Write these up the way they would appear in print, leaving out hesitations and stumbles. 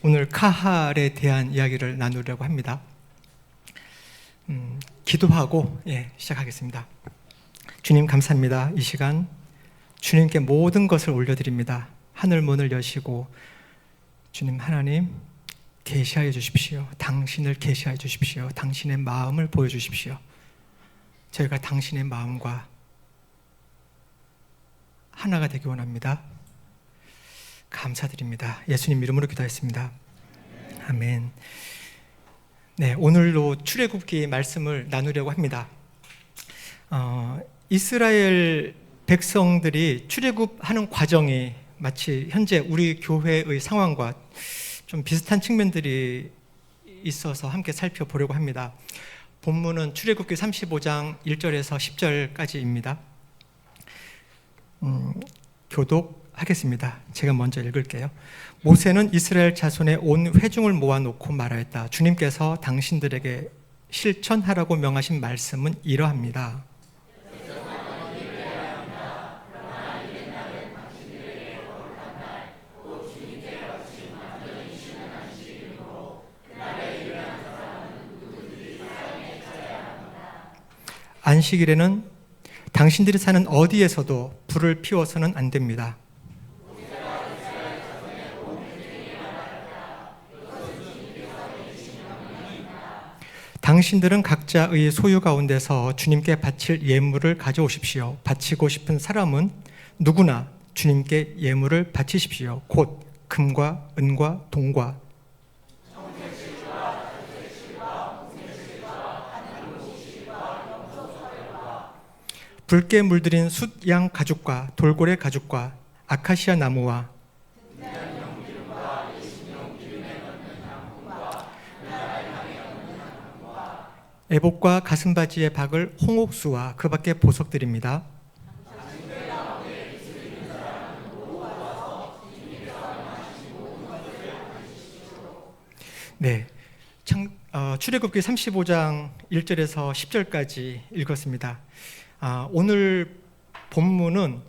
오늘 카할에 대한 이야기를 나누려고 합니다. 기도하고 시작하겠습니다. 주님 감사합니다. 이 시간 주님께 모든 것을 올려드립니다. 하늘 문을 여시고 주님 하나님 계시하여 주십시오. 당신을 계시하여 주십시오. 당신의 마음을 보여주십시오. 저희가 당신의 마음과 하나가 되기 원합니다. 감사드립니다. 예수님 이름으로 기도했습니다. 아멘. 네, 오늘도 출애굽기 말씀을 나누려고 합니다. 이스라엘 백성들이 출애굽하는 과정이 마치 현재 우리 교회의 상황과 좀 비슷한 측면들이 있어서 함께 살펴보려고 합니다. 본문은 출애굽기 35장 1절에서 10절까지입니다. 교독하겠습니다. 제가 먼저 읽을게요. 모세는 이스라엘 자손의 온 회중을 모아놓고 말하였다. 주님께서 당신들에게 실천하라고 명하신 말씀은 이러합니다. 안식일에는 당신들이 사는 어디에서도 불을 피워서는 안 됩니다. 당신들은 각자의 소유 가운데서 주님께 바칠 예물을 가져오십시오. 바치고 싶은 사람은 누구나 주님께 예물을 바치십시오. 곧 금과 은과 동과 붉게 물들인 숫양 가죽과 돌고래 가죽과 아카시아 나무와 애복과 가슴바지에 박을 홍옥수와 그 밖의 보석들입니다. 네, 출애굽기 35장 1절에서 10절까지 읽었습니다. 오늘 본문은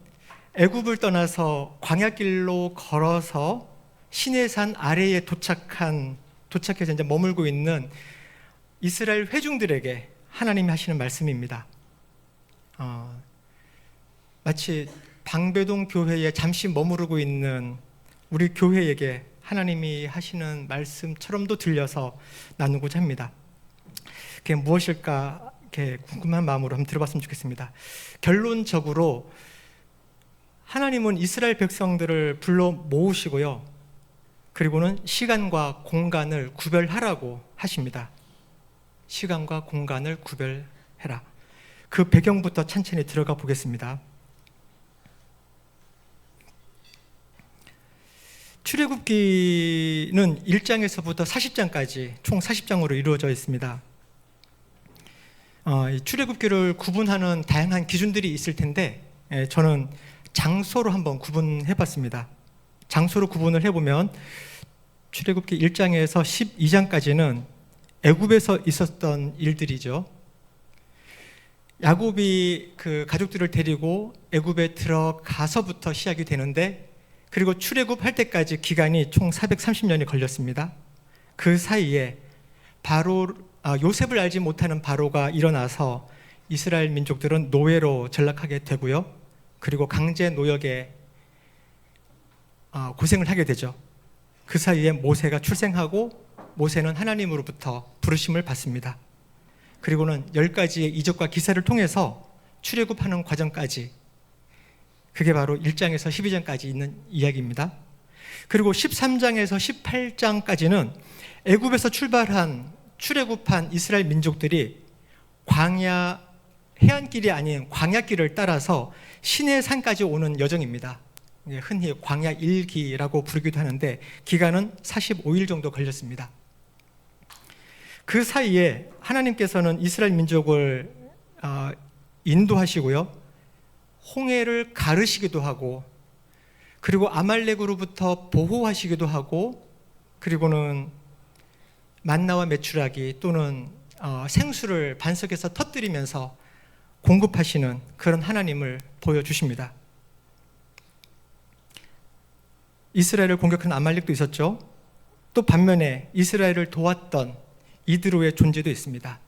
애굽을 떠나서 광야길로 걸어서 시내산 아래에 도착해서 이제 머물고 있는 이스라엘 회중들에게 하나님이 하시는 말씀입니다. 마치 방배동 교회에 잠시 머무르고 있는 우리 교회에게 하나님이 하시는 말씀처럼도 들려서 나누고자 합니다. 그게 무엇일까 이렇게 궁금한 마음으로 한번 들어봤으면 좋겠습니다. 결론적으로 하나님은 이스라엘 백성들을 불러 모으시고요. 그리고는 시간과 공간을 구별하라고 하십니다. 시간과 공간을 구별해라. 그 배경부터 천천히 들어가 보겠습니다. 출애굽기는 1장에서부터 40장까지 총 40장으로 이루어져 있습니다. 출애굽기를 구분하는 다양한 기준들이 있을 텐데 저는 장소로 한번 구분해 봤습니다. 장소로 구분을 해보면 출애굽기 1장에서 12장까지는 애굽에서 있었던 일들이죠. 야곱이 그 가족들을 데리고 애굽에 들어가서부터 시작이 되는데, 그리고 출애굽할 때까지 기간이 총 430년이 걸렸습니다. 그 사이에 요셉을 알지 못하는 바로가 일어나서 이스라엘 민족들은 노예로 전락하게 되고요. 그리고 강제 노역에 고생을 하게 되죠. 그 사이에 모세가 출생하고 모세는 하나님으로부터 부르심을 받습니다. 그리고는 10가지의 이적과 기사를 통해서 출애굽하는 과정까지, 그게 바로 1장에서 12장까지 있는 이야기입니다. 그리고 13장에서 18장까지는 애굽에서 출애굽한 이스라엘 민족들이 해안길이 아닌 광야길을 따라서 시내산까지 오는 여정입니다. 흔히 광야 일기라고 부르기도 하는데 기간은 45일 정도 걸렸습니다. 그 사이에 하나님께서는 이스라엘 민족을 인도하시고요, 홍해를 가르시기도 하고, 그리고 아말렉으로부터 보호하시기도 하고, 그리고는 만나와 메추라기 또는 생수를 반석에서 터뜨리면서 공급하시는 그런 하나님을 보여주십니다. 이스라엘을 공격한 아말렉도 있었죠. 또 반면에 이스라엘을 도왔던 이드로의 존재도 있습니다.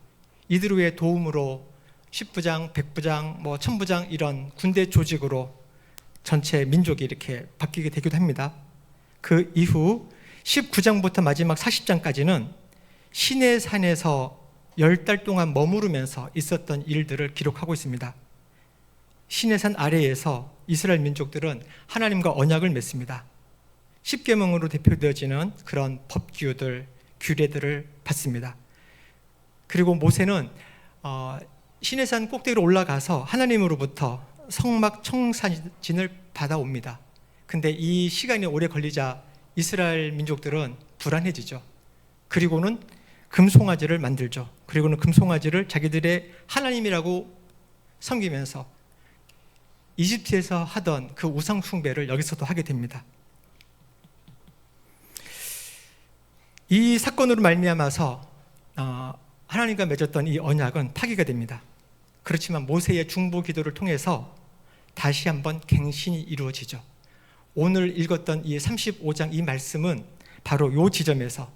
이드로의 도움으로 10부장, 100부장, 1000부장 이런 군대 조직으로 전체 민족이 이렇게 바뀌게 되기도 합니다. 그 이후 19장부터 마지막 40장까지는 시내산에서 10달 동안 머무르면서 있었던 일들을 기록하고 있습니다. 시내산 아래에서 이스라엘 민족들은 하나님과 언약을 맺습니다. 십계명으로 대표되어지는 그런 법규들, 규례들을 받습니다. 그리고 모세는 시내산 꼭대기로 올라가서 하나님으로부터 성막 청사진을 받아옵니다. 근데 이 시간이 오래 걸리자 이스라엘 민족들은 불안해지죠. 그리고는 금송아지를 만들죠. 그리고는 금송아지를 자기들의 하나님이라고 섬기면서 이집트에서 하던 그 우상 숭배를 여기서도 하게 됩니다. 이 사건으로 말미암아서 하나님과 맺었던 이 언약은 파기가 됩니다. 그렇지만 모세의 중보 기도를 통해서 다시 한번 갱신이 이루어지죠. 오늘 읽었던 이 35장 이 말씀은 바로 이 지점에서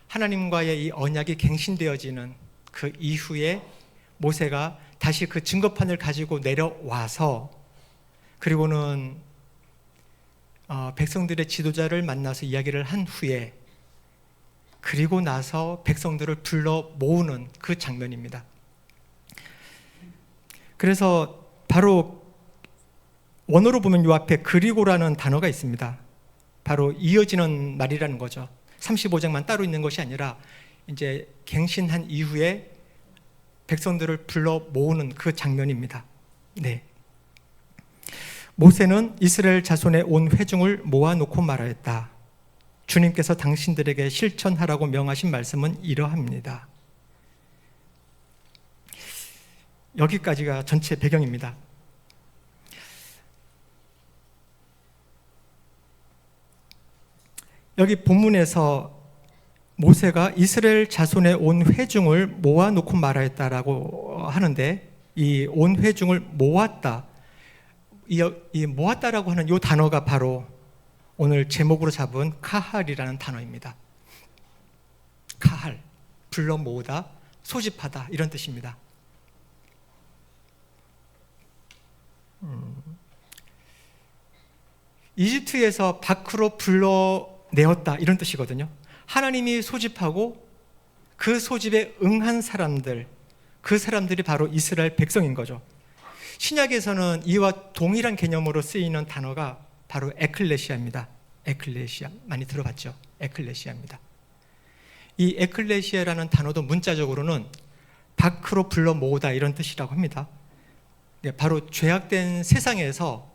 하나님과의 이 언약이 갱신되어지는 그 이후에 모세가 다시 그 증거판을 가지고 내려와서 그리고는 백성들의 지도자를 만나서 이야기를 한 후에 그리고 나서 백성들을 불러 모으는 그 장면입니다. 그래서 바로 원어로 보면 이 앞에 그리고라는 단어가 있습니다. 바로 이어지는 말이라는 거죠. 35장만 따로 있는 것이 아니라 이제 갱신한 이후에 백성들을 불러 모으는 그 장면입니다. 네. 모세는 이스라엘 자손의 온 회중을 모아놓고 말하였다. 주님께서 당신들에게 실천하라고 명하신 말씀은 이러합니다. 여기까지가 전체 배경입니다. 여기 본문에서 모세가 이스라엘 자손의 온 회중을 모아놓고 말하였다라고 하는데 이 온 회중을 모았다, 이 모았다라고 하는 이 단어가 바로 오늘 제목으로 잡은 카할이라는 단어입니다. 카할, 불러 모으다, 소집하다 이런 뜻입니다. 이집트에서 밖으로 불러내었다 이런 뜻이거든요. 하나님이 소집하고 그 소집에 응한 사람들, 그 사람들이 바로 이스라엘 백성인 거죠. 신약에서는 이와 동일한 개념으로 쓰이는 단어가 바로 에클레시아입니다. 에클레시아 많이 들어봤죠? 에클레시아입니다. 이 에클레시아라는 단어도 문자적으로는 밖으로 불러 모으다 이런 뜻이라고 합니다. 바로 죄악된 세상에서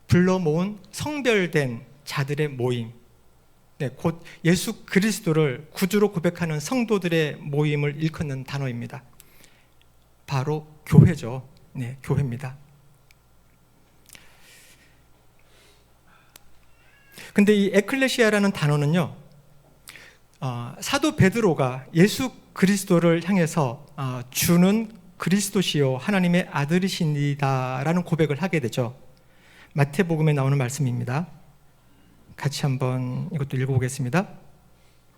불러 모은 성별된 자들의 모임, 곧 예수 그리스도를 구주로 고백하는 성도들의 모임을 일컫는 단어입니다. 바로 교회죠. 네, 교회입니다. 근데 이 에클레시아라는 단어는요, 사도 베드로가 예수 그리스도를 향해서 주는 그리스도시요 하나님의 아들이시니다라는 고백을 하게 되죠. 마태복음에 나오는 말씀입니다. 같이 한번 이것도 읽어보겠습니다.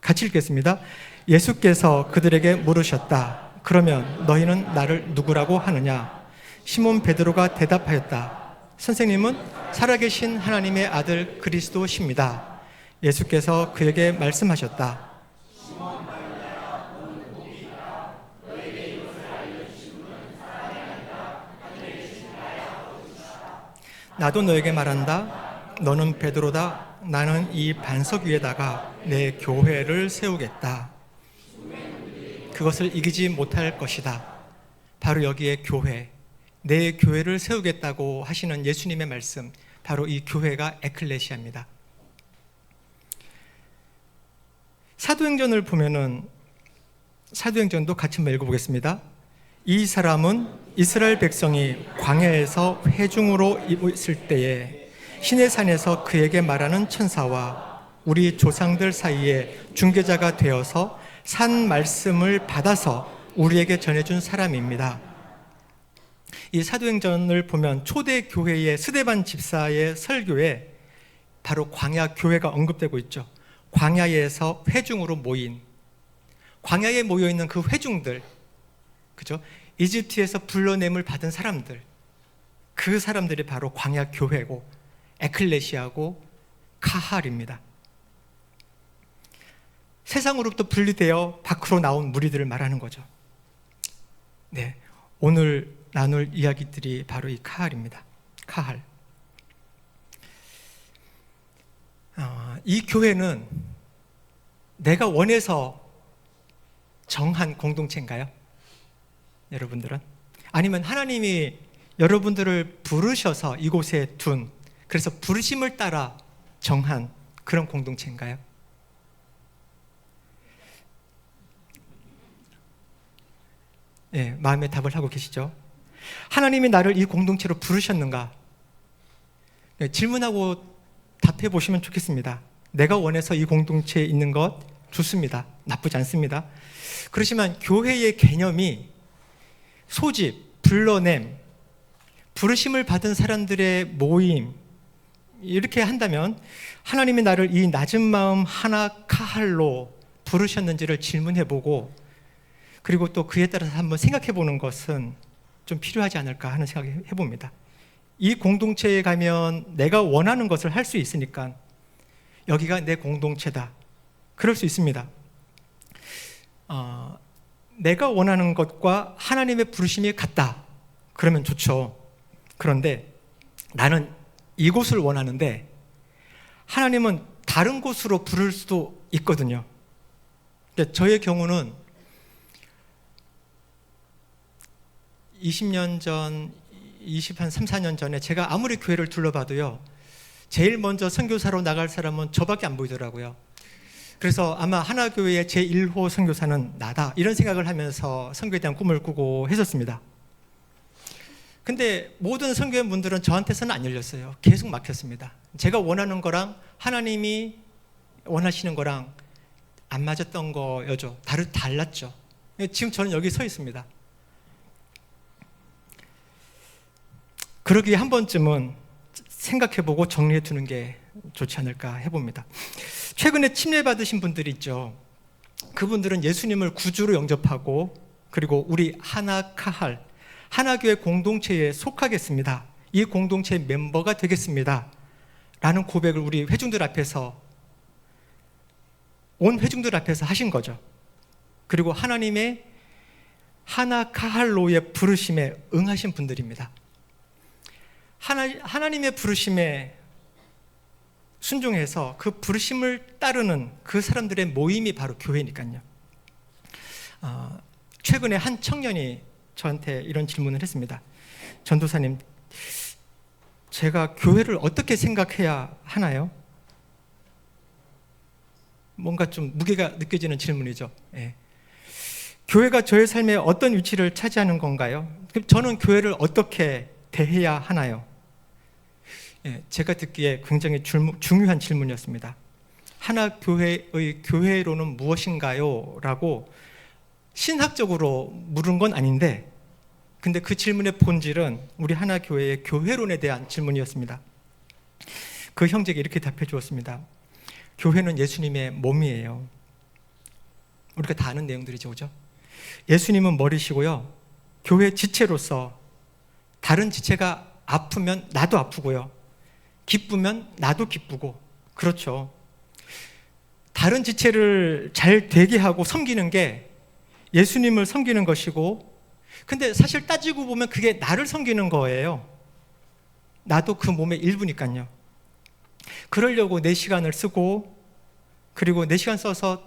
같이 읽겠습니다. 예수께서 그들에게 물으셨다. 그러면 너희는 나를 누구라고 하느냐? 시몬 베드로가 대답하였다. 선생님은 살아계신 하나님의 아들 그리스도십니다. 예수께서 그에게 말씀하셨다. 나도 너에게 말한다. 너는 베드로다. 나는 이 반석 위에다가 내 교회를 세우겠다. 그것을 이기지 못할 것이다. 바로 여기에 교회, 내 교회를 세우겠다고 하시는 예수님의 말씀, 바로 이 교회가 에클레시아입니다. 사도행전을 보면은 사도행전도 같이 한번 읽어보겠습니다. 이 사람은 이스라엘 백성이 광야에서 회중으로 있을 때에 시내산에서 그에게 말하는 천사와 우리 조상들 사이에 중개자가 되어서 산 말씀을 받아서 우리에게 전해준 사람입니다. 이 사도행전을 보면 초대 교회의 스데반 집사의 설교에 바로 광야 교회가 언급되고 있죠. 광야에서 회중으로 모인, 광야에 모여 있는 그 회중들, 그죠? 이집트에서 불러냄을 받은 사람들, 그 사람들이 바로 광야 교회고 에클레시아고 카할입니다. 세상으로부터 분리되어 밖으로 나온 무리들을 말하는 거죠. 네, 오늘 나눌 이야기들이 바로 이 카할입니다. 카할. 이 교회는 내가 원해서 정한 공동체인가요? 여러분들은? 아니면 하나님이 여러분들을 부르셔서 이곳에 둔, 그래서 부르심을 따라 정한 그런 공동체인가요? 예, 마음의 답을 하고 계시죠? 하나님이 나를 이 공동체로 부르셨는가? 네, 질문하고 답해 보시면 좋겠습니다. 내가 원해서 이 공동체에 있는 것 좋습니다. 나쁘지 않습니다. 그렇지만 교회의 개념이 소집, 불러냄, 부르심을 받은 사람들의 모임, 이렇게 한다면 하나님이 나를 이 낮은 마음 하나 카할로 부르셨는지를 질문해보고, 그리고 또 그에 따라서 한번 생각해보는 것은 좀 필요하지 않을까 하는 생각을 해봅니다. 이 공동체에 가면 내가 원하는 것을 할 수 있으니까 여기가 내 공동체다, 그럴 수 있습니다. 내가 원하는 것과 하나님의 부르심이 같다, 그러면 좋죠. 그런데 나는 이곳을 원하는데 하나님은 다른 곳으로 부를 수도 있거든요. 저의 경우는 20년 전, 3, 4년 전에 제가 아무리 교회를 둘러봐도요, 제일 먼저 선교사로 나갈 사람은 저밖에 안 보이더라고요. 그래서 아마 하나교회의 제1호 선교사는 나다, 이런 생각을 하면서 선교에 대한 꿈을 꾸고 했었습니다. 근데 모든 선교회 분들은 저한테서는 안 열렸어요. 계속 막혔습니다. 제가 원하는 거랑 하나님이 원하시는 거랑 안 맞았던 거였죠. 달랐죠. 지금 저는 여기 서 있습니다. 그러기에 한 번쯤은 생각해보고 정리해두는 게 좋지 않을까 해봅니다. 최근에 침례받으신 분들이 있죠. 그분들은 예수님을 구주로 영접하고, 그리고 우리 하나카할, 하나교회 공동체에 속하겠습니다, 이 공동체의 멤버가 되겠습니다 라는 고백을 우리 회중들 앞에서, 온 회중들 앞에서 하신 거죠. 그리고 하나님의 하나카할로의 부르심에 응하신 분들입니다. 하나님의 부르심에 순종해서 그 부르심을 따르는 그 사람들의 모임이 바로 교회니까요. 최근에 한 청년이 저한테 이런 질문을 했습니다. 전도사님, 제가 교회를 어떻게 생각해야 하나요? 뭔가 좀 무게가 느껴지는 질문이죠. 예. 교회가 저의 삶에 어떤 위치를 차지하는 건가요? 그럼 저는 교회를 어떻게 대해야 하나요? 예, 제가 듣기에 굉장히 중요한 질문이었습니다. 하나교회의 교회로는 무엇인가요? 라고 신학적으로 물은 건 아닌데, 근데 그 질문의 본질은 우리 하나교회의 교회론에 대한 질문이었습니다. 그 형제가 이렇게 답해 주었습니다. 교회는 예수님의 몸이에요. 우리가 다 아는 내용들이죠, 그죠? 예수님은 머리시고요, 교회 지체로서 다른 지체가 아프면 나도 아프고요, 기쁘면 나도 기쁘고, 그렇죠. 다른 지체를 잘 되게 하고 섬기는 게 예수님을 섬기는 것이고, 근데 사실 따지고 보면 그게 나를 섬기는 거예요. 나도 그 몸의 일부니까요. 그러려고 내 시간을 쓰고, 그리고 내 시간 써서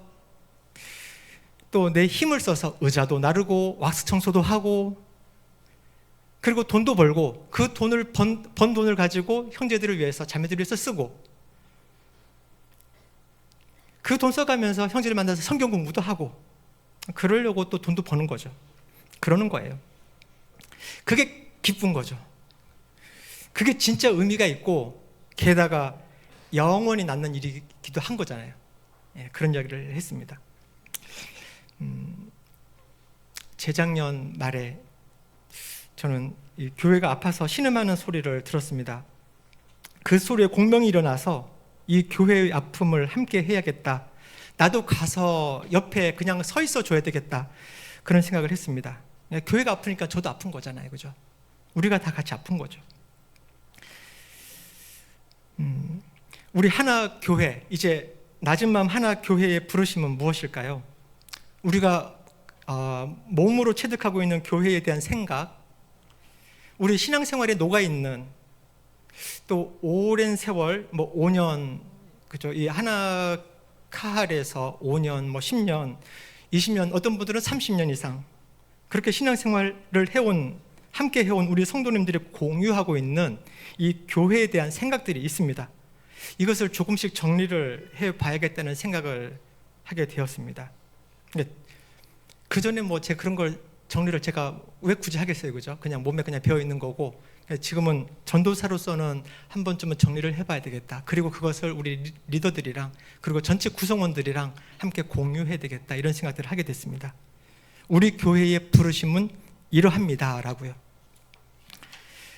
또 내 힘을 써서 의자도 나르고 왁스 청소도 하고, 그리고 돈도 벌고, 그 돈을 번 돈을 가지고 형제들을 위해서, 자매들을 위해서 쓰고, 그 돈 써가면서 형제를 만나서 성경 공부도 하고, 그러려고 또 돈도 버는 거죠. 그러는 거예요. 그게 기쁜 거죠. 그게 진짜 의미가 있고, 게다가 영원히 남는 일이기도 한 거잖아요. 예, 그런 이야기를 했습니다. 재작년 말에 저는 이 교회가 아파서 신음하는 소리를 들었습니다. 그 소리에 공명이 일어나서 이 교회의 아픔을 함께 해야겠다. 나도 가서 옆에 그냥 서 있어 줘야 되겠다. 그런 생각을 했습니다. 교회가 아프니까 저도 아픈 거잖아요. 그죠? 우리가 다 같이 아픈 거죠. 우리 하나교회, 이제 낮은 마음 하나교회의 부르심은 무엇일까요? 우리가 몸으로 체득하고 있는 교회에 대한 생각, 우리 신앙생활에 녹아있는, 또 오랜 세월, 5년, 그죠? 이 하나 카할에서 5년, 10년, 20년, 어떤 분들은 30년 이상 그렇게 신앙생활을 함께 해온 우리 성도님들이 공유하고 있는 이 교회에 대한 생각들이 있습니다. 이것을 조금씩 정리를 해봐야겠다는 생각을 하게 되었습니다. 그 전에 그런 걸 정리를 제가 왜 굳이 하겠어요, 그죠? 그냥 몸에 그냥 배어 있는 거고, 지금은 전도사로서는 한 번쯤은 정리를 해봐야 되겠다. 그리고 그것을 우리 리더들이랑 그리고 전체 구성원들이랑 함께 공유해야 되겠다. 이런 생각들을 하게 됐습니다. 우리 교회의 부르심은 이러합니다라고요.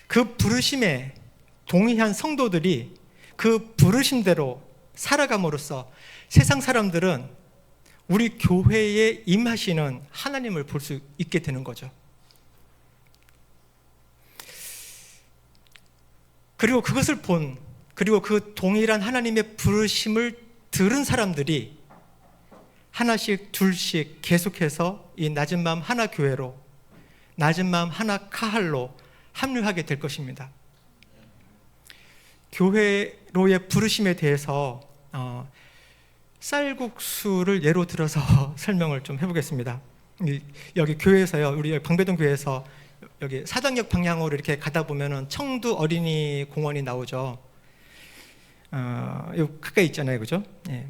그 부르심에 동의한 성도들이 그 부르심대로 살아감으로써 세상 사람들은 우리 교회에 임하시는 하나님을 볼 수 있게 되는 거죠. 그리고 그것을 그리고 그 동일한 하나님의 부르심을 들은 사람들이 하나씩 둘씩 계속해서 이 낮은 마음 하나 교회로, 낮은 마음 하나 카할로 합류하게 될 것입니다. 교회로의 부르심에 대해서 쌀국수를 예로 들어서 설명을 좀 해보겠습니다. 여기 교회에서요, 우리 방배동 교회에서 여기 사당역 방향으로 이렇게 가다 보면은 청두 어린이 공원이 나오죠. 여기 가까이 있잖아요, 그죠? 예.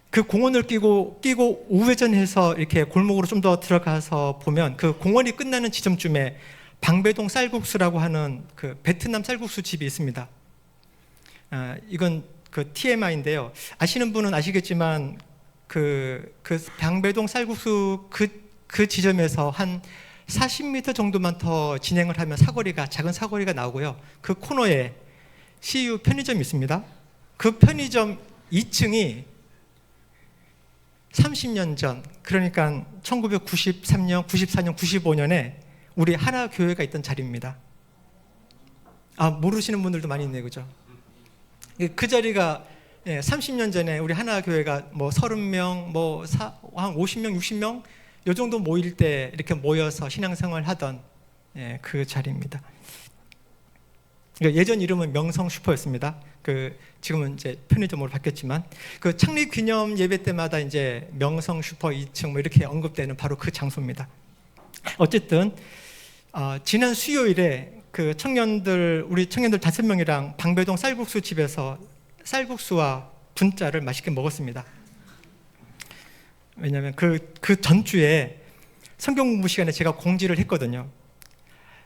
그 공원을 끼고 우회전해서 이렇게 골목으로 좀 더 들어가서 보면 그 공원이 끝나는 지점쯤에 방배동 쌀국수라고 하는 그 베트남 쌀국수 집이 있습니다. 이건 그 TMI인데요. 아시는 분은 아시겠지만 그 방배동 쌀국수 그 지점에서 한 40m 정도만 더 진행을 하면 작은 사거리가 나오고요. 그 코너에 CU 편의점이 있습니다. 그 편의점 2층이 30년 전, 그러니까 1993년, 94년, 95년에 우리 하나교회가 있던 자리입니다. 모르시는 분들도 많이 있네요, 그죠? 그 자리가 30년 전에 우리 하나교회가 30명, 한 50명, 60명 이 정도 모일 때 이렇게 모여서 신앙생활 하던 그 자리입니다. 예전 이름은 명성 슈퍼였습니다. 지금은 이제 편의점으로 바뀌었지만 그 창립 기념 예배 때마다 이제 명성 슈퍼 2층 이렇게 언급되는 바로 그 장소입니다. 어쨌든 지난 수요일에 우리 청년들 5명이랑 방배동 쌀국수 집에서 쌀국수와 분짜를 맛있게 먹었습니다. 왜냐하면 그 전주에 성경 공부 시간에 제가 공지를 했거든요.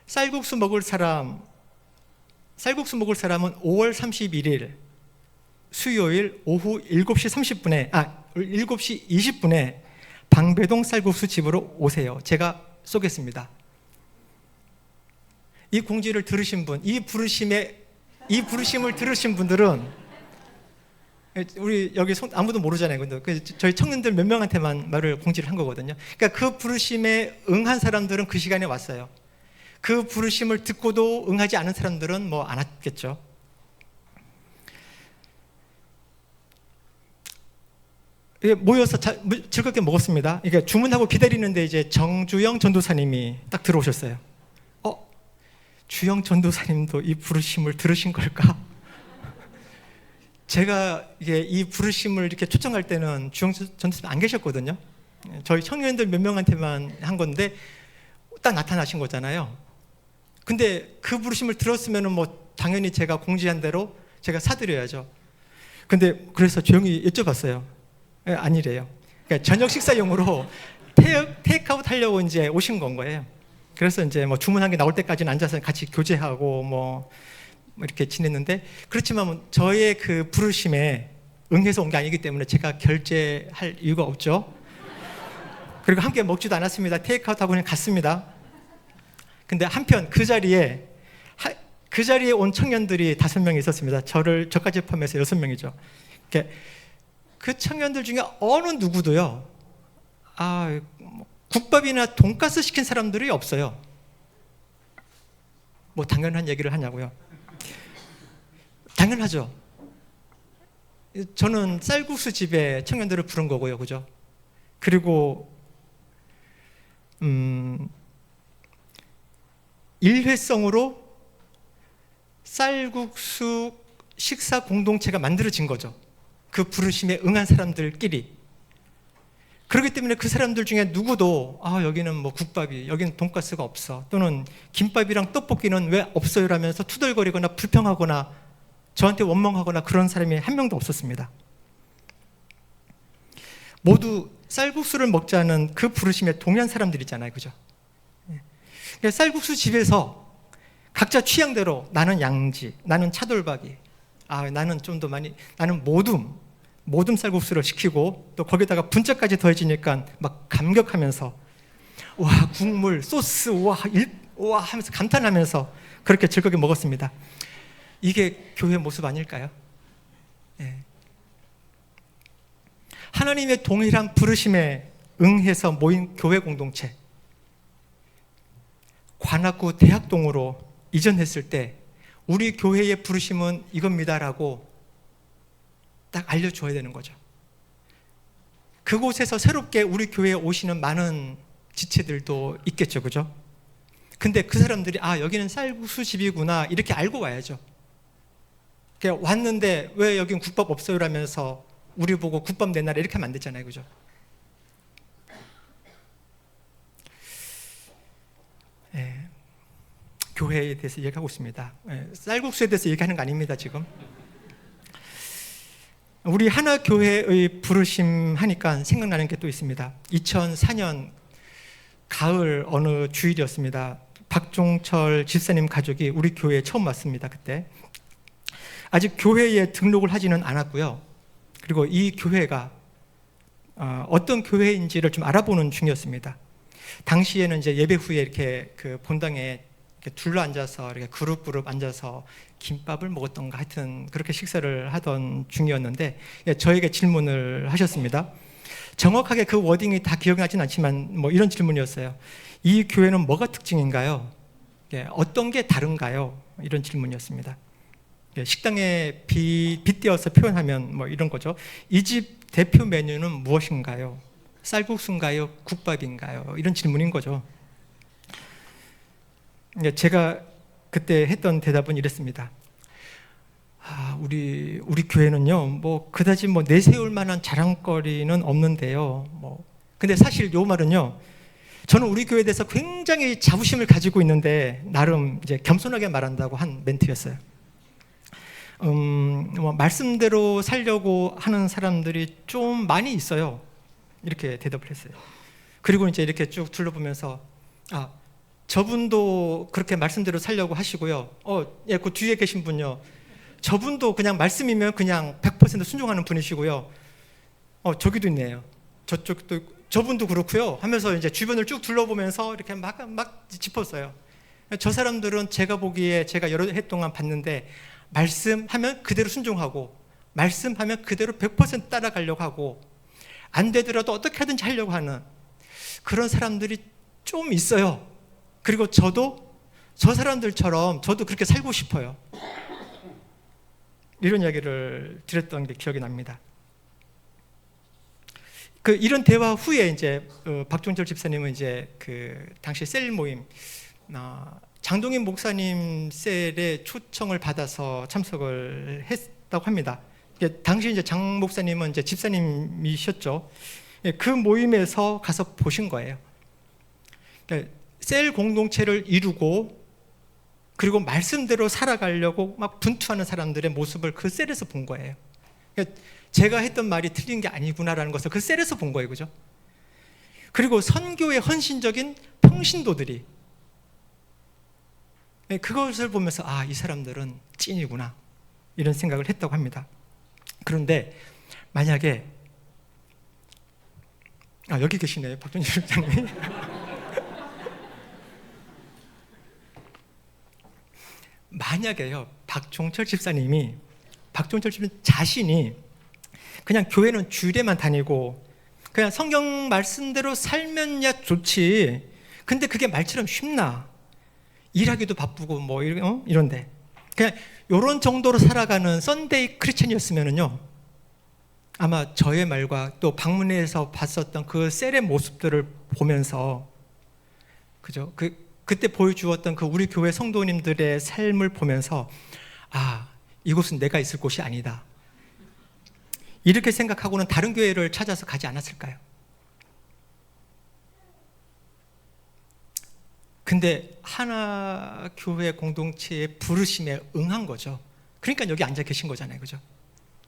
쌀국수 먹을 사람은 5월 31일 수요일 오후 7시 20분에 방배동 쌀국수 집으로 오세요. 제가 쏘겠습니다. 이 공지를 들으신 분, 이 부르심을 들으신 분들은 우리 여기 아무도 모르잖아요. 근데 저희 청년들 몇 명한테만 공지를 한 거거든요. 그러니까 그 부르심에 응한 사람들은 그 시간에 왔어요. 그 부르심을 듣고도 응하지 않은 사람들은 안 왔겠죠. 모여서 즐겁게 먹었습니다. 이게 주문하고 기다리는데 이제 정주영 전도사님이 딱 들어오셨어요. 주영 전도사님도 이 부르심을 들으신 걸까? 제가 이 부르심을 이렇게 초청할 때는 주영 전도사님 안 계셨거든요. 저희 청년들 몇 명한테만 한 건데 딱 나타나신 거잖아요. 근데 그 부르심을 들었으면은 당연히 제가 공지한 대로 제가 사드려야죠. 근데 그래서 조용히 여쭤봤어요. 아니래요. 그러니까 저녁 식사용으로 테이크아웃 하려고 이제 오신 건 거예요. 그래서 이제 주문한 게 나올 때까지는 앉아서 같이 교제하고 이렇게 지냈는데, 그렇지만 저의 그 부르심에 응해서 온 게 아니기 때문에 제가 결제할 이유가 없죠. 그리고 함께 먹지도 않았습니다. 테이크아웃하고 그냥 갔습니다. 근데 한편 그 자리에 그 자리에 온 청년들이 5명 있었습니다. 저까지 포함해서 6명이죠. 그 청년들 중에 어느 누구도요, 국밥이나 돈가스 시킨 사람들이 없어요. 뭐 당연한 얘기를 하냐고요. 당연하죠. 저는 쌀국수 집에 청년들을 부른 거고요, 그죠? 그리고 일회성으로 쌀국수 식사 공동체가 만들어진 거죠. 그 부르심에 응한 사람들끼리. 그렇기 때문에 그 사람들 중에 누구도 여기는 뭐 국밥이, 여기는 돈가스가 없어, 또는 김밥이랑 떡볶이는 왜 없어요? 라면서 투덜거리거나 불평하거나 저한테 원망하거나 그런 사람이 한 명도 없었습니다. 모두 쌀국수를 먹자는 그 부르심에 동의한 사람들이잖아요, 그죠? 쌀국수 집에서 각자 취향대로 나는 양지, 나는 차돌박이, 나는 좀 더 많이, 나는 모둠 쌀국수를 시키고, 또 거기다가 분짜까지 더해지니까 막 감격하면서 와, 국물, 소스, 와 하면서 감탄하면서 그렇게 즐겁게 먹었습니다. 이게 교회 모습 아닐까요? 네. 하나님의 동일한 부르심에 응해서 모인 교회 공동체, 관악구 대학동으로 이전했을 때 우리 교회의 부르심은 이겁니다라고 딱 알려줘야 되는 거죠. 그곳에서 새롭게 우리 교회에 오시는 많은 지체들도 있겠죠, 그죠? 근데 그 사람들이 여기는 쌀국수 집이구나 이렇게 알고 와야죠. 왔는데 왜 여긴 국밥 없어요? 라면서 우리 보고 국밥 내놔라 이렇게 하면 안 되잖아요, 그죠? 교회에 대해서 얘기하고 있습니다. 쌀국수에 대해서 얘기하는 거 아닙니다, 지금. 우리 하나교회의 부르심 하니까 생각나는 게 또 있습니다. 2004년 가을 어느 주일이었습니다. 박종철 집사님 가족이 우리 교회에 처음 왔습니다. 그때 아직 교회에 등록을 하지는 않았고요. 그리고 이 교회가 어떤 교회인지를 좀 알아보는 중이었습니다. 당시에는 이제 예배 후에 이렇게 그 본당에 이렇게 둘러 앉아서 이렇게 그룹 앉아서 김밥을 먹었던가 하여튼 그렇게 식사를 하던 중이었는데 저에게 질문을 하셨습니다. 정확하게 그 워딩이 다 기억나진 않지만 뭐 이런 질문이었어요. 이 교회는 뭐가 특징인가요? 어떤 게 다른가요? 이런 질문이었습니다. 식당에 빗대어서 표현하면 뭐 이런 거죠. 이 집 대표 메뉴는 무엇인가요? 쌀국수인가요? 국밥인가요? 이런 질문인 거죠. 제가 그때 했던 대답은 이랬습니다. 우리 교회는요, 뭐 그다지 뭐 내세울 만한 자랑거리는 없는데요. 근데 사실 요 말은요, 저는 우리 교회에 대해서 굉장히 자부심을 가지고 있는데 나름 이제 겸손하게 말한다고 한 멘트였어요. 말씀대로 살려고 하는 사람들이 좀 많이 있어요. 이렇게 대답을 했어요. 그리고 이제 이렇게 쭉 둘러보면서 저분도 그렇게 말씀대로 살려고 하시고요. 그 뒤에 계신 분요. 저분도 그냥 말씀이면 그냥 100% 순종하는 분이시고요. 저기도 있네요. 저쪽도 저분도 그렇고요. 하면서 이제 주변을 쭉 둘러보면서 이렇게 막 짚었어요. 저 사람들은 제가 보기에 제가 여러 해 동안 봤는데 말씀하면 그대로 순종하고 말씀하면 그대로 100% 따라가려고 하고 안 되더라도 어떻게 하든지 하려고 하는 그런 사람들이 좀 있어요. 그리고 저도 저 사람들처럼 저도 그렇게 살고 싶어요. 이런 이야기를 드렸던 게 기억이 납니다. 이런 대화 후에 이제 박종철 집사님은 이제 그 당시 셀 모임 장동인 목사님 셀의 초청을 받아서 참석을 했다고 합니다. 당시 이제 장 목사님은 이제 집사님이셨죠. 그 모임에서 가서 보신 거예요. 셀 공동체를 이루고 그리고 말씀대로 살아가려고 막 분투하는 사람들의 모습을 그 셀에서 본 거예요. 제가 했던 말이 틀린 게 아니구나라는 것을 그 셀에서 본 거예요, 그죠? 그리고 선교에 헌신적인 평신도들이 그것을 보면서 이 사람들은 찐이구나 이런 생각을 했다고 합니다. 그런데 만약에 여기 계시네요, 박준일 목사님이. 만약에요, 박종철 집사님 자신이 그냥 교회는 주일에만 다니고 그냥 성경 말씀대로 살면야 좋지, 근데 그게 말처럼 쉽나? 일하기도 바쁘고 뭐 이런데 그냥 이런 정도로 살아가는 썬데이 크리스천이었으면은요, 아마 저의 말과 또 방문회에서 봤었던 그 셀의 모습들을 보면서, 그죠? 그때 보여주었던 그 우리 교회 성도님들의 삶을 보면서, 아, 이곳은 내가 있을 곳이 아니다, 이렇게 생각하고는 다른 교회를 찾아서 가지 않았을까요? 근데 하나 교회 공동체의 부르심에 응한 거죠. 그러니까 여기 앉아 계신 거잖아요, 그죠?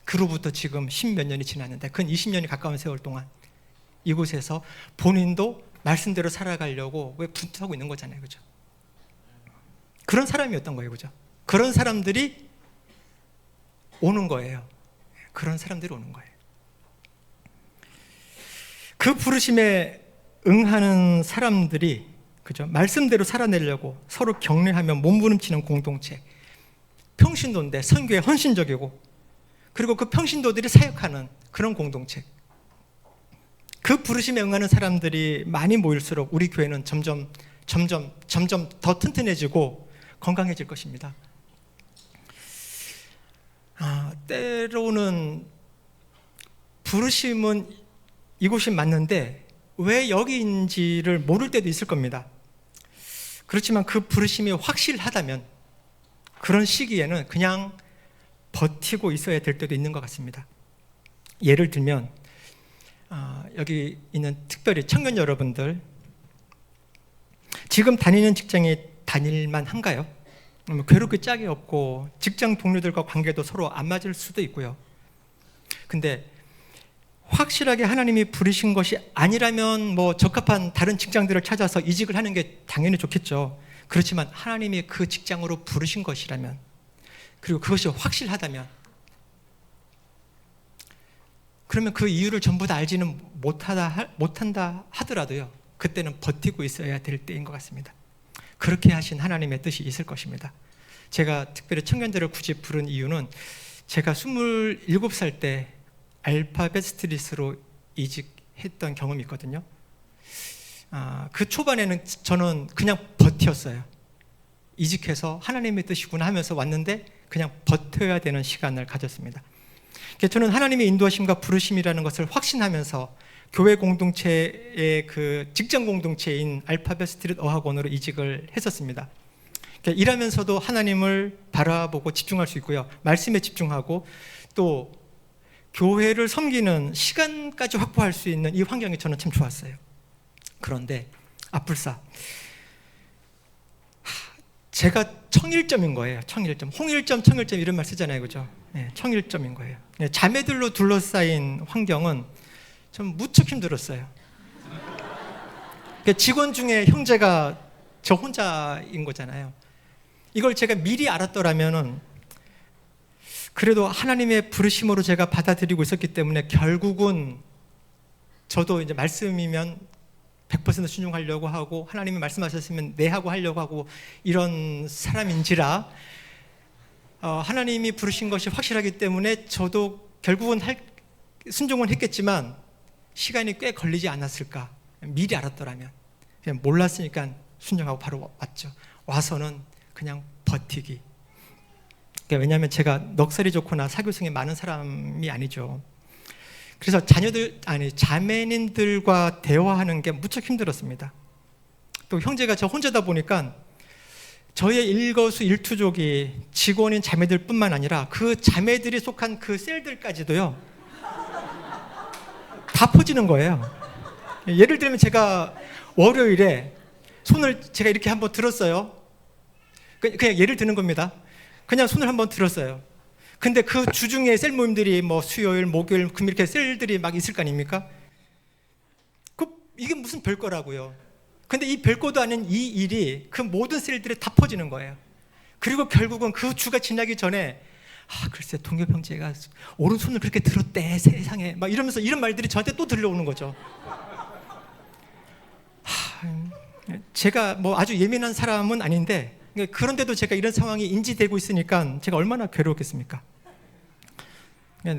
그로부터 지금 10몇 년이 지났는데, 근 20년이 가까운 세월 동안 이곳에서 본인도 말씀대로 살아가려고 왜 분투하고 있는 거잖아요, 그죠? 그런 사람이었던 거예요, 그죠? 그런 사람들이 오는 거예요. 그런 사람들이 오는 거예요. 그 부르심에 응하는 사람들이, 그죠? 말씀대로 살아내려고 서로 격려하며 몸부림치는 공동체, 평신도인데 선교에 헌신적이고, 그리고 그 평신도들이 사역하는 그런 공동체, 그 부르심에 응하는 사람들이 많이 모일수록 우리 교회는 점점 더 튼튼해지고 건강해질 것입니다. 때로는 부르심은 이곳이 맞는데 왜 여기인지를 모를 때도 있을 겁니다. 그렇지만 그 부르심이 확실하다면 그런 시기에는 그냥 버티고 있어야 될 때도 있는 것 같습니다. 예를 들면 여기 있는 특별히 청년 여러분들, 지금 다니는 직장이 다닐만 한가요? 괴롭게 짝이 없고 직장 동료들과 관계도 서로 안 맞을 수도 있고요. 근데 확실하게 하나님이 부르신 것이 아니라면 뭐 적합한 다른 직장들을 찾아서 이직을 하는 게 당연히 좋겠죠. 그렇지만 하나님이 그 직장으로 부르신 것이라면, 그리고 그것이 확실하다면, 그러면 그 이유를 전부 다 알지는 못한다 하더라도요, 그때는 버티고 있어야 될 때인 것 같습니다. 그렇게 하신 하나님의 뜻이 있을 것입니다. 제가 특별히 청년들을 굳이 부른 이유는, 제가 27살 때 알파벳 스트릿으로 이직했던 경험이 있거든요. 그 초반에는 저는 그냥 버텼어요. 이직해서 하나님의 뜻이구나 하면서 왔는데 그냥 버텨야 되는 시간을 가졌습니다. 저는 하나님의 인도하심과 부르심이라는 것을 확신하면서 교회 공동체의 그 직장 공동체인 알파벳 스트릿 어학원으로 이직을 했었습니다. 일하면서도 하나님을 바라보고 집중할 수 있고요, 말씀에 집중하고 또 교회를 섬기는 시간까지 확보할 수 있는 이 환경이 저는 참 좋았어요. 그런데 앞불사, 제가 청일점인 거예요. 청일점, 홍일점, 청일점 이런 말 쓰잖아요, 그죠? 네, 청일점인 거예요. 네, 자매들로 둘러싸인 환경은 좀 무척 힘들었어요. 직원 중에 형제가 저 혼자인 거잖아요. 이걸 제가 미리 알았더라면은, 그래도 하나님의 부르심으로 제가 받아들이고 있었기 때문에 결국은 저도 이제 말씀이면 100% 순종하려고 하고, 하나님이 말씀하셨으면 네 하고 하려고 하고 이런 사람인지라, 하나님이 부르신 것이 확실하기 때문에 저도 결국은 순종은 했겠지만 시간이 꽤 걸리지 않았을까. 미리 알았더라면. 그냥 몰랐으니까 순종하고 바로 왔죠. 와서는 그냥 버티기. 왜냐하면 제가 넉살이 좋거나 사교성이 많은 사람이 아니죠. 그래서 자매님들과 대화하는 게 무척 힘들었습니다. 또 형제가 저 혼자다 보니까 저의 일거수일투족이 직원인 자매들뿐만 아니라 그 자매들이 속한 그 셀들까지도요, 다 퍼지는 거예요. 예를 들면 제가 월요일에 손을 제가 이렇게 한번 들었어요. 그냥 예를 드는 겁니다. 그냥 손을 한번 들었어요. 근데 그 주중에 셀 모임들이 뭐 수요일, 목요일, 금일 이렇게 셀들이 막 있을 거 아닙니까? 이게 무슨 별거라고요. 근데 이 별거도 아닌 이 일이 그 모든 셀들에 다 퍼지는 거예요. 그리고 결국은 그 주가 지나기 전에, 글쎄 동엽 형제가 오른손을 그렇게 들었대 세상에, 막 이러면서 이런 말들이 저한테 또 들려오는 거죠. 제가 뭐 아주 예민한 사람은 아닌데 그런데도 제가 이런 상황이 인지되고 있으니까 제가 얼마나 괴로웠겠습니까?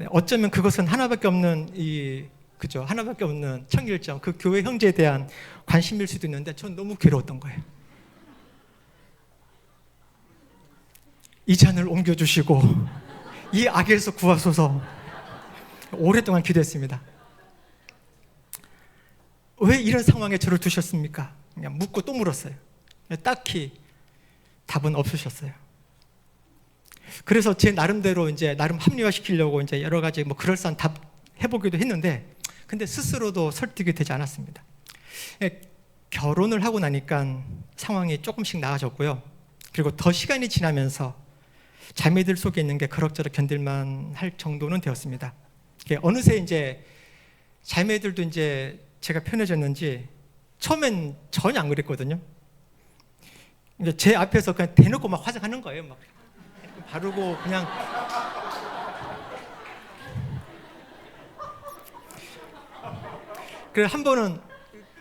어쩌면 그것은 하나밖에 없는 그죠? 하나밖에 없는 청일점, 그 교회 형제에 대한 관심일 수도 있는데 전 너무 괴로웠던 거예요. 이 잔을 옮겨주시고 이 악에서 구하소서. 오랫동안 기도했습니다. 왜 이런 상황에 저를 두셨습니까? 그냥 묻고 또 물었어요. 딱히 답은 없으셨어요. 그래서 제 나름대로 이제 나름 합리화시키려고 이제 여러 가지 뭐 그럴싸한 답 해보기도 했는데, 근데 스스로도 설득이 되지 않았습니다. 결혼을 하고 나니까 상황이 조금씩 나아졌고요. 그리고 더 시간이 지나면서 자매들 속에 있는 게 그럭저럭 견딜만 할 정도는 되었습니다. 어느새 이제 자매들도 이제 제가 편해졌는지, 처음엔 전혀 안 그랬거든요. 제 앞에서 그냥 대놓고 막 화장하는 거예요. 막 바르고 그냥. 그래서 한 번은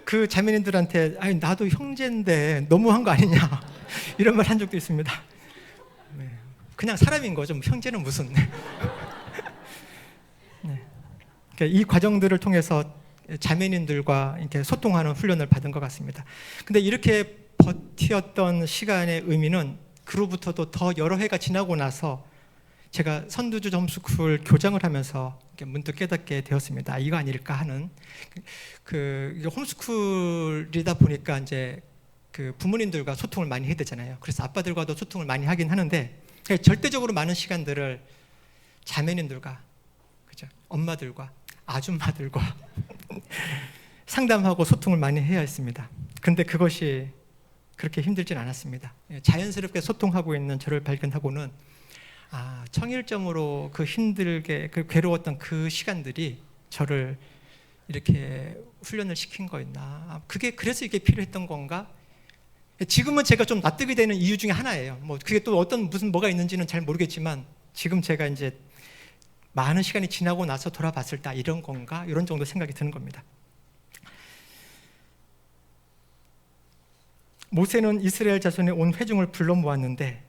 그 자매님들한테 아니 나도 형제인데 너무한 거 아니냐 이런 말 한 적도 있습니다. 그냥 사람인 거죠. 형제는 무슨. 네. 이 과정들을 통해서 자매님들과 이렇게 소통하는 훈련을 받은 것 같습니다. 근데 이렇게 버티었던 시간의 의미는 그로부터도 더 여러 해가 지나고 나서 제가 선두주 홈스쿨 교장을 하면서 문득 깨닫게 되었습니다. 이거 아닐까 하는. 홈스쿨이다 보니까 이제 그 부모님들과 소통을 많이 해야 되잖아요. 그래서 아빠들과도 소통을 많이 하긴 하는데 절대적으로 많은 시간들을 자매님들과, 그죠? 엄마들과 아줌마들과 상담하고 소통을 많이 해야 했습니다. 그런데 그것이 그렇게 힘들진 않았습니다. 자연스럽게 소통하고 있는 저를 발견하고는 청일점으로 그 힘들게 그 괴로웠던 그 시간들이 저를 이렇게 훈련을 시킨 거였나, 그게 그래서 이게 필요했던 건가. 지금은 제가 좀 납득이 되는 이유 중에 하나예요. 뭐 그게 또 어떤 무슨 뭐가 있는지는 잘 모르겠지만 지금 제가 이제 많은 시간이 지나고 나서 돌아봤을 때 이런 건가, 이런 정도 생각이 드는 겁니다. 모세는 이스라엘 자손의 온 회중을 불러 모았는데,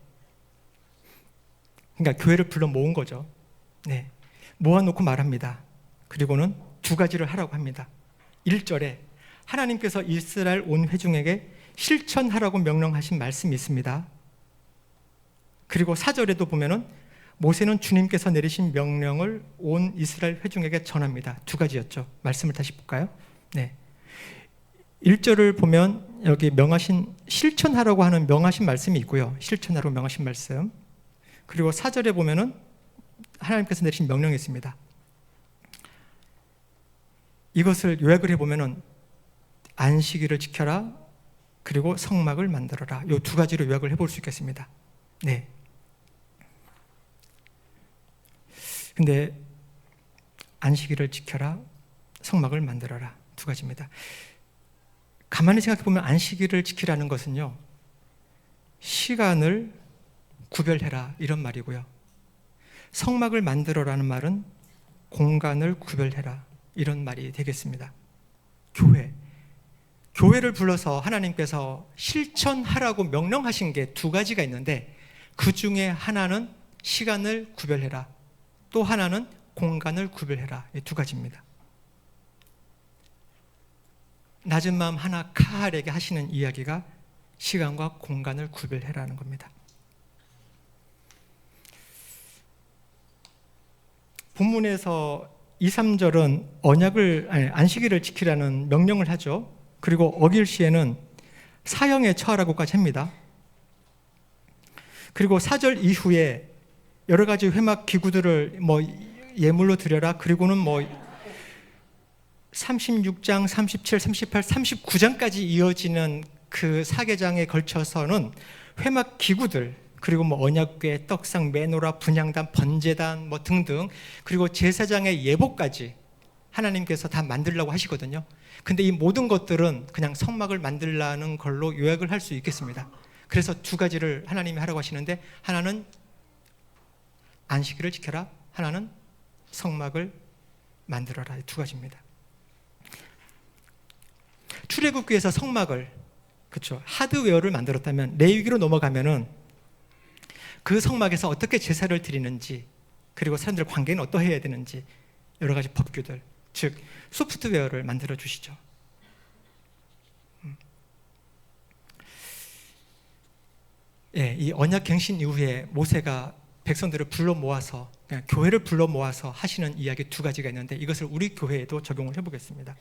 그러니까 교회를 불러 모은 거죠. 네, 모아놓고 말합니다. 그리고는 두 가지를 하라고 합니다. 1절에 하나님께서 이스라엘 온 회중에게 실천하라고 명령하신 말씀이 있습니다. 그리고 4절에도 보면은 모세는 주님께서 내리신 명령을 온 이스라엘 회중에게 전합니다. 두 가지였죠. 말씀을 다시 볼까요? 네. 1절을 보면 여기 명하신, 실천하라고 하는 명하신 말씀이 있고요. 실천하라고 명하신 말씀. 그리고 4절에 보면은 하나님께서 내리신 명령이 있습니다. 이것을 요약을 해보면은 안식일을 지켜라, 그리고 성막을 만들어라. 이 두 가지로 요약을 해볼 수 있겠습니다. 네. 근데 안식일을 지켜라, 성막을 만들어라. 두 가지입니다. 가만히 생각해 보면 안식일을 지키라는 것은요, 시간을 구별해라 이런 말이고요. 성막을 만들어라는 말은 공간을 구별해라 이런 말이 되겠습니다. 교회를 불러서 하나님께서 실천하라고 명령하신 게 두 가지가 있는데, 그 중에 하나는 시간을 구별해라, 또 하나는 공간을 구별해라. 이 두 가지입니다. 낮은 마음 하나 카할에게 하시는 이야기가 시간과 공간을 구별해라는 겁니다. 본문에서 2, 3절은 안식일을 지키라는 명령을 하죠. 그리고 어길 시에는 사형에 처하라고까지 합니다. 그리고 4절 이후에 여러 가지 회막 기구들을 뭐 예물로 드려라. 그리고는 뭐 36장, 37, 38, 39장까지 이어지는 그 사계장에 걸쳐서는 회막 기구들, 그리고 뭐 언약궤, 떡상, 메노라, 분향단, 번제단 뭐 등등, 그리고 제사장의 예복까지 하나님께서 다 만들려고 하시거든요. 근데 이 모든 것들은 그냥 성막을 만들라는 걸로 요약을 할 수 있겠습니다. 그래서 두 가지를 하나님이 하라고 하시는데, 하나는 안식일을 지켜라, 하나는 성막을 만들어라. 두 가지입니다. 출애굽기에서 성막을, 그렇죠. 하드웨어를 만들었다면 레위기로 넘어가면은 그 성막에서 어떻게 제사를 드리는지, 그리고 사람들 관계는 어떠해야 되는지 여러 가지 법규들, 즉 소프트웨어를 만들어 주시죠. 예, 이 언약갱신 이후에 모세가 백성들을 불러 모아서, 그냥 교회를 불러 모아서 하시는 이야기 두 가지가 있는데, 이것을 우리 교회에도 적용을 해보겠습니다.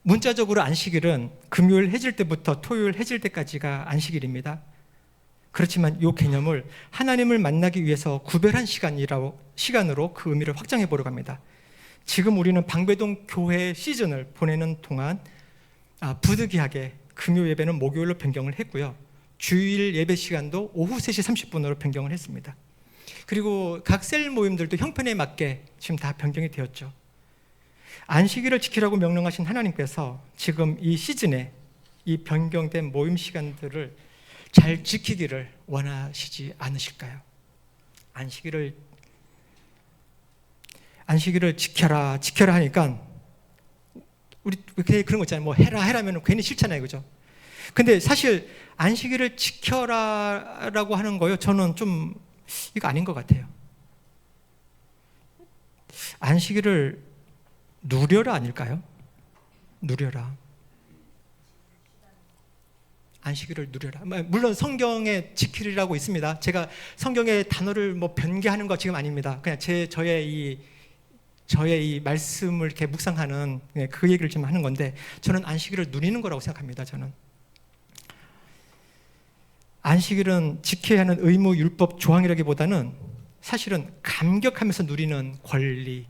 문자적으로 안식일은 금요일 해질 때부터 토요일 해질 때까지가 안식일입니다. 그렇지만 이 개념을 하나님을 만나기 위해서 구별한 시간으로 그 의미를 확장해 보려고 합니다. 지금 우리는 방배동 교회 시즌을 보내는 동안 부득이하게 금요 예배는 목요일로 변경을 했고요. 주일 예배 시간도 오후 3시 30분으로 변경을 했습니다. 그리고 각 셀 모임들도 형편에 맞게 지금 다 변경이 되었죠. 안식일을 지키라고 명령하신 하나님께서 지금 이 시즌에 이 변경된 모임 시간들을 잘 지키기를 원하시지 않으실까요? 안식일을 지켜라 하니까 우리 그런 거 있잖아요. 뭐 해라면 괜히 싫잖아요, 그죠? 근데 사실 안식일을 지켜라라고 하는 거요, 저는 좀 이거 아닌 것 같아요. 안식일을 누려라 아닐까요? 누려라. 안식일을 누려라. 물론 성경에 지키라고 있습니다. 제가 성경의 단어를 뭐 변개하는 거 지금 아닙니다. 그냥 저의 이 말씀을 이렇게 묵상하는 그 얘기를 지금 하는 건데, 저는 안식일을 누리는 거라고 생각합니다. 저는 안식일은 지켜야 하는 의무 율법 조항이라기보다는 사실은 감격하면서 누리는 권리,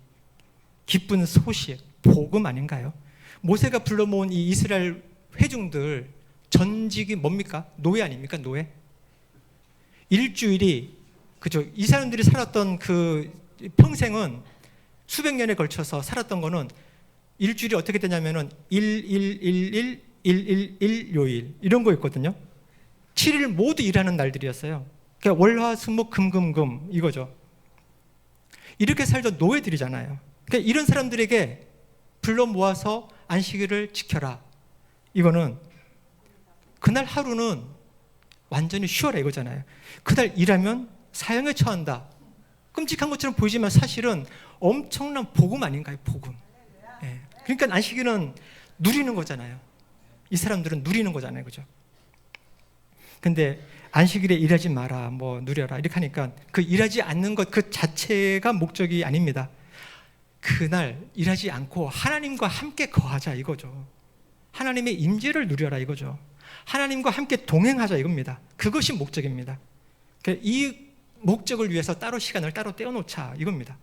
기쁜 소식, 복음 아닌가요? 모세가 불러 모은 이 이스라엘 회중들 전직이 뭡니까? 노예 아닙니까? 노예. 일주일이, 그죠? 이 사람들이 살았던 그 평생은 수백 년에 걸쳐서 살았던 거는 일주일이 어떻게 되냐면은 1 요일 이런 거였거든요. 7일 모두 일하는 날들이었어요. 그러니까 월화수목금금금 이거죠. 이렇게 살던 노예들이잖아요. 그러니까 이런 사람들에게 불러 모아서 안식일을 지켜라. 이거는 그날 하루는 완전히 쉬어라 이거잖아요. 그날 일하면 사형에 처한다. 끔찍한 것처럼 보이지만 사실은 엄청난 복음 아닌가요? 복음. 예. 그러니까 안식일은 누리는 거잖아요. 이 사람들은 누리는 거잖아요, 그죠? 근데 안식일에 일하지 마라, 뭐 누려라 이렇게 하니까 그 일하지 않는 것 그 자체가 목적이 아닙니다. 그날 일하지 않고 하나님과 함께 거하자 이거죠. 하나님의 임재를 누려라 이거죠. 하나님과 함께 동행하자 이겁니다. 그것이 목적입니다. 이 목적을 위해서 따로 시간을 따로 떼어놓자 이겁니다.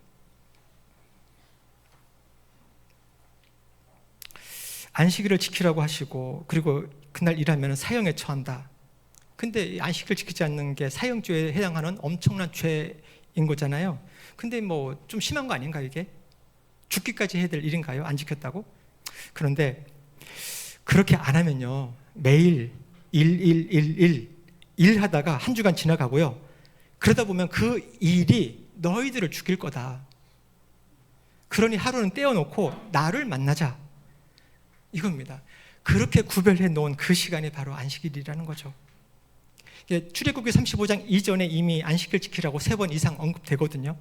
안식일을 지키라고 하시고, 그리고 그날 일하면 사형에 처한다. 근데 안식일을 지키지 않는 게 사형죄에 해당하는 엄청난 죄인 거잖아요. 근데 뭐 좀 심한 거 아닌가 이게? 죽기까지 해야 될 일인가요? 안 지켰다고? 그런데 그렇게 안 하면요, 매일 일하다가 한 주간 지나가고요, 그러다 보면 그 일이 너희들을 죽일 거다. 그러니 하루는 떼어놓고 나를 만나자 이겁니다. 그렇게 구별해 놓은 그 시간이 바로 안식일이라는 거죠. 출애굽기 35장 이전에 이미 안식일 지키라고 3번 이상 언급되거든요.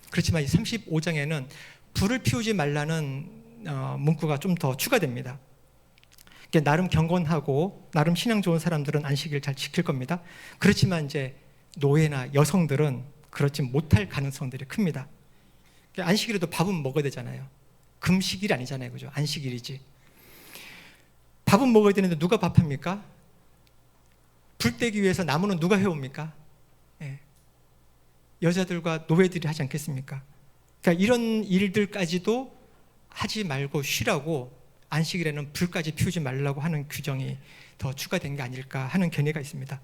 그렇지만 이 35장에는 불을 피우지 말라는 문구가 좀 더 추가됩니다. 나름 경건하고 나름 신앙 좋은 사람들은 안식일 잘 지킬 겁니다. 그렇지만 이제 노예나 여성들은 그렇지 못할 가능성들이 큽니다. 안식일에도 밥은 먹어야 되잖아요. 금식일이 아니잖아요, 그죠? 안식일이지. 밥은 먹어야 되는데 누가 밥합니까? 불 떼기 위해서 나무는 누가 해옵니까? 예. 여자들과 노예들이 하지 않겠습니까? 그러니까 이런 일들까지도 하지 말고 쉬라고 안식일에는 불까지 피우지 말라고 하는 규정이 더 추가된 게 아닐까 하는 견해가 있습니다.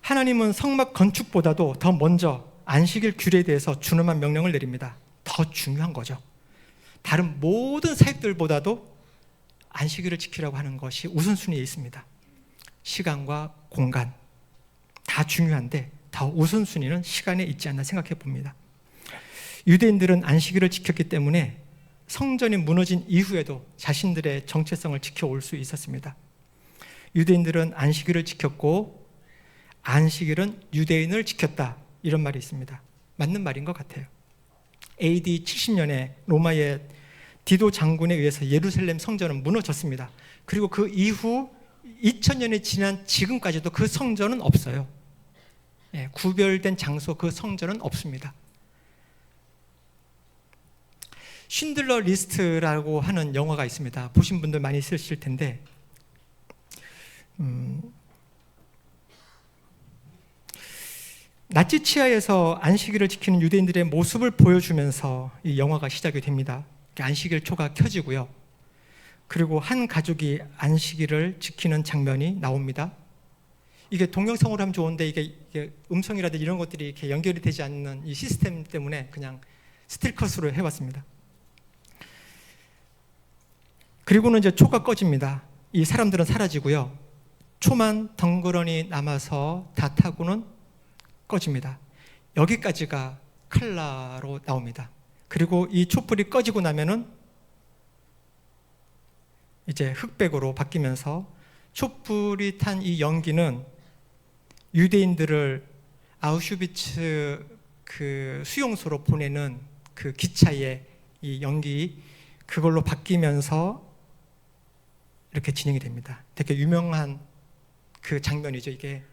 하나님은 성막 건축보다도 더 먼저 안식일 규례에 대해서 준엄한 명령을 내립니다. 더 중요한 거죠. 다른 모든 사역들보다도 안식일을 지키라고 하는 것이 우선순위에 있습니다. 시간과 공간 다 중요한데 더 우선순위는 시간에 있지 않나 생각해 봅니다. 유대인들은 안식일을 지켰기 때문에 성전이 무너진 이후에도 자신들의 정체성을 지켜올 수 있었습니다. 유대인들은 안식일을 지켰고 안식일은 유대인을 지켰다, 이런 말이 있습니다. 맞는 말인 것 같아요. AD 70년에 로마의 디도 장군에 의해서 예루살렘 성전은 무너졌습니다. 그리고 그 이후 2000년이 지난 지금까지도 그 성전은 없어요. 구별된 장소, 그 성전은 없습니다. 쉰들러 리스트라고 하는 영화가 있습니다. 보신 분들 많이 있으실 텐데, 나치 치하에서 안식일을 지키는 유대인들의 모습을 보여주면서 이 영화가 시작이 됩니다. 안식일 초가 켜지고요. 그리고 한 가족이 안식일을 지키는 장면이 나옵니다. 이게 동영상으로 하면 좋은데 이게 음성이라든지 이런 것들이 이렇게 연결이 되지 않는 이 시스템 때문에 그냥 스틸컷으로 해봤습니다. 그리고는 이제 초가 꺼집니다. 이 사람들은 사라지고요. 초만 덩그러니 남아서 다 타고는 꺼집니다. 여기까지가 칼라로 나옵니다. 그리고 이 촛불이 꺼지고 나면은 이제 흑백으로 바뀌면서 촛불이 탄 이 연기는 유대인들을 아우슈비츠 그 수용소로 보내는 그 기차의 이 연기, 그걸로 바뀌면서 이렇게 진행이 됩니다. 되게 유명한 그 장면이죠, 이게.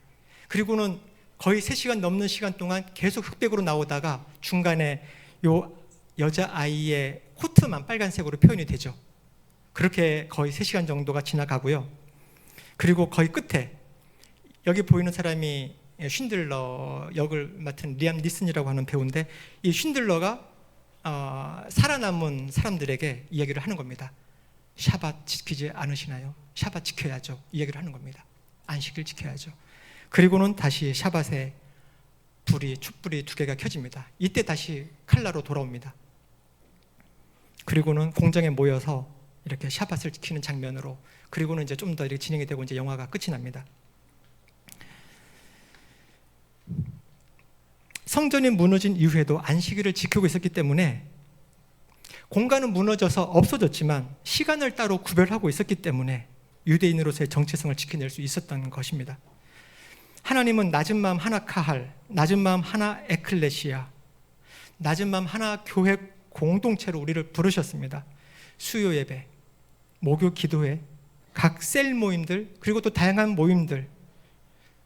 그리고는 거의 3시간 넘는 시간 동안 계속 흑백으로 나오다가 중간에 요 여자아이의 코트만 빨간색으로 표현이 되죠. 그렇게 거의 3시간 정도가 지나가고요. 그리고 거의 끝에 여기 보이는 사람이 쉰들러 역을 맡은 리암 니슨이라고 하는 배우인데, 이 쉰들러가 살아남은 사람들에게 이야기를 하는 겁니다. 샤밧 지키지 않으시나요? 샤밧 지켜야죠. 이야기를 하는 겁니다. 안식일 지켜야죠. 그리고는 다시 샤밧에 촛불이 2개가 켜집니다. 이때 다시 칼라로 돌아옵니다. 그리고는 공장에 모여서 이렇게 샤밧을 지키는 장면으로, 그리고는 이제 좀 더 이렇게 진행이 되고 이제 영화가 끝이 납니다. 성전이 무너진 이후에도 안식일을 지키고 있었기 때문에, 공간은 무너져서 없어졌지만 시간을 따로 구별하고 있었기 때문에 유대인으로서의 정체성을 지켜낼 수 있었던 것입니다. 하나님은 낮은 마음 하나 카할, 낮은 마음 하나 에클레시아, 낮은 마음 하나 교회 공동체로 우리를 부르셨습니다. 수요 예배, 목요 기도회, 각 셀 모임들, 그리고 또 다양한 모임들,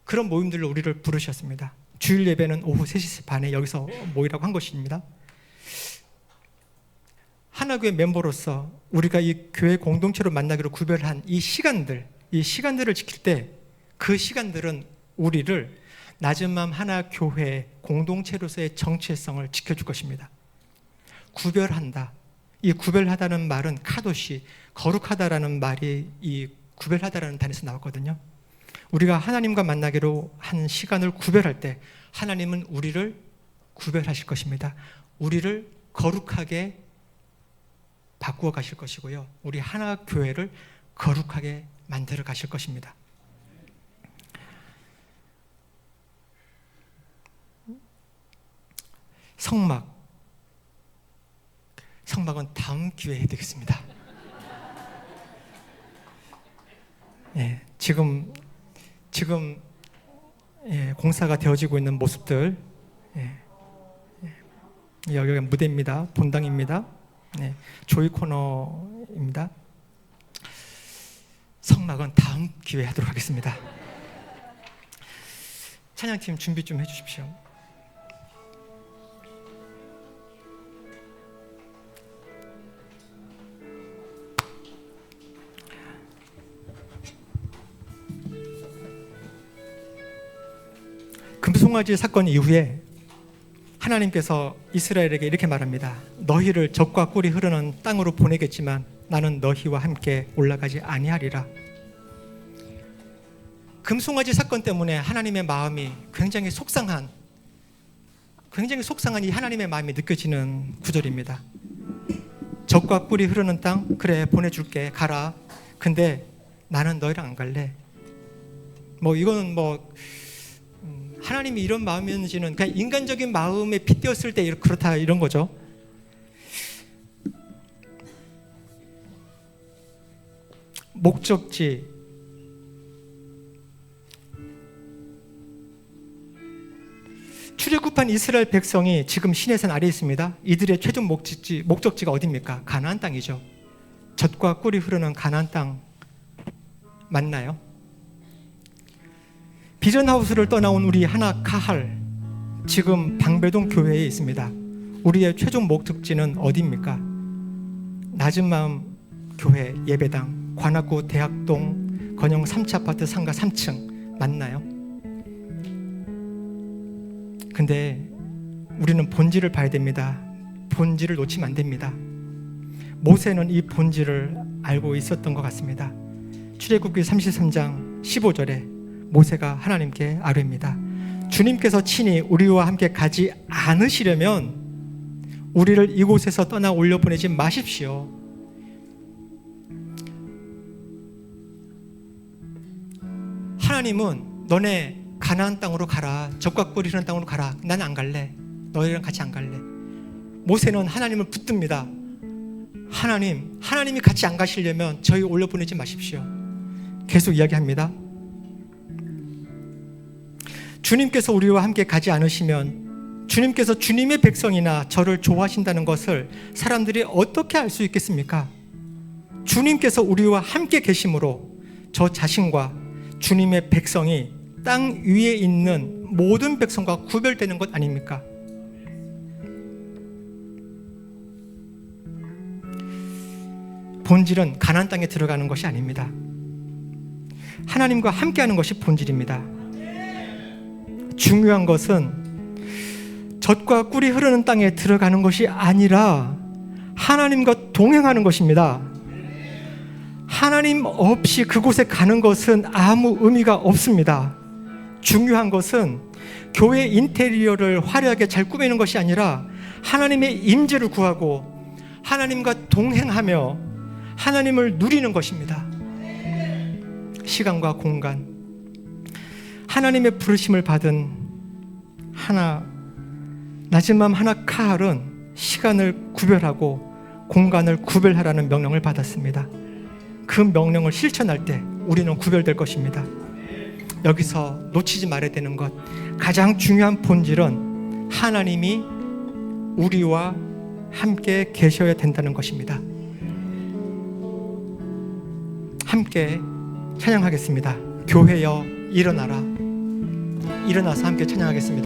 그런 모임들로 우리를 부르셨습니다. 주일 예배는 오후 3시 반에 여기서 모이라고 한 것입니다. 하나교회 멤버로서 우리가 이 교회 공동체로 만나기로 구별한 이 시간들을 지킬 때, 그 시간들은 우리를 낮은 마음 하나 교회 공동체로서의 정체성을 지켜줄 것입니다. 구별한다. 이 구별하다는 말은 카도시, 거룩하다라는 말이 이 구별하다라는 단에서 나왔거든요. 우리가 하나님과 만나기로 한 시간을 구별할 때 하나님은 우리를 구별하실 것입니다. 우리를 거룩하게 바꾸어 가실 것이고요. 우리 하나 교회를 거룩하게 만들어 가실 것입니다. 성막은 다음 기회에 되겠습니다. 지금 공사가 되어지고 있는 모습들, 여기가 무대입니다. 본당입니다. 조이 코너입니다. 성막은 다음 기회에 하도록 하겠습니다. 찬양팀 준비 좀 해주십시오. 금송아지 사건 이후에 하나님께서 이스라엘에게 이렇게 말합니다. 너희를 젖과 꿀이 흐르는 땅으로 보내겠지만 나는 너희와 함께 올라가지 아니하리라. 금송아지 사건 때문에 하나님의 마음이 굉장히 속상한 이 하나님의 마음이 느껴지는 구절입니다. 젖과 꿀이 흐르는 땅, 그래 보내줄게, 가라. 근데 나는 너희랑 안 갈래. 이거는 하나님이 이런 마음이었는지는 그냥 인간적인 마음에 빗대었을 때 그렇다, 이런 거죠. 목적지, 출애굽한 이스라엘 백성이 지금 시내산 아래에 있습니다. 이들의 최종 목적지가 어디입니까? 가나안 땅이죠. 젖과 꿀이 흐르는 가나안 땅 맞나요? 비전하우스를 떠나온 우리 하나 카할, 지금 방배동 교회에 있습니다. 우리의 최종 목적지는 어디입니까? 낮은 마음 교회 예배당, 관악구 대학동 건영 3차 아파트 상가 3층 맞나요? 근데 우리는 본질을 봐야 됩니다. 본질을 놓치면 안 됩니다. 모세는 이 본질을 알고 있었던 것 같습니다. 출애굽기 33장 15절에 모세가 하나님께 아뢰입니다. 주님께서 친히 우리와 함께 가지 않으시려면 우리를 이곳에서 떠나 올려보내지 마십시오. 하나님은 너네 가나안 땅으로 가라, 젖과 꿀이 흐르는 땅으로 가라. 난 안 갈래. 너희랑 같이 안 갈래. 모세는 하나님을 붙듭니다. 하나님이 같이 안 가시려면 저희 올려보내지 마십시오. 계속 이야기합니다. 주님께서 우리와 함께 가지 않으시면 주님께서 주님의 백성이나 저를 좋아하신다는 것을 사람들이 어떻게 알 수 있겠습니까? 주님께서 우리와 함께 계심으로 저 자신과 주님의 백성이 땅 위에 있는 모든 백성과 구별되는 것 아닙니까? 본질은 가나안 땅에 들어가는 것이 아닙니다. 하나님과 함께하는 것이 본질입니다. 중요한 것은 젖과 꿀이 흐르는 땅에 들어가는 것이 아니라 하나님과 동행하는 것입니다. 하나님 없이 그곳에 가는 것은 아무 의미가 없습니다. 중요한 것은 교회 인테리어를 화려하게 잘 꾸미는 것이 아니라 하나님의 임재를 구하고 하나님과 동행하며 하나님을 누리는 것입니다. 시간과 공간, 하나님의 부르심을 받은 낮은 마음 하나 카할은 시간을 구별하고 공간을 구별하라는 명령을 받았습니다. 그 명령을 실천할 때 우리는 구별될 것입니다. 여기서 놓치지 말아야 되는 것, 가장 중요한 본질은 하나님이 우리와 함께 계셔야 된다는 것입니다. 함께 찬양하겠습니다. 교회여 일어나라. 일어나서 함께 찬양하겠습니다.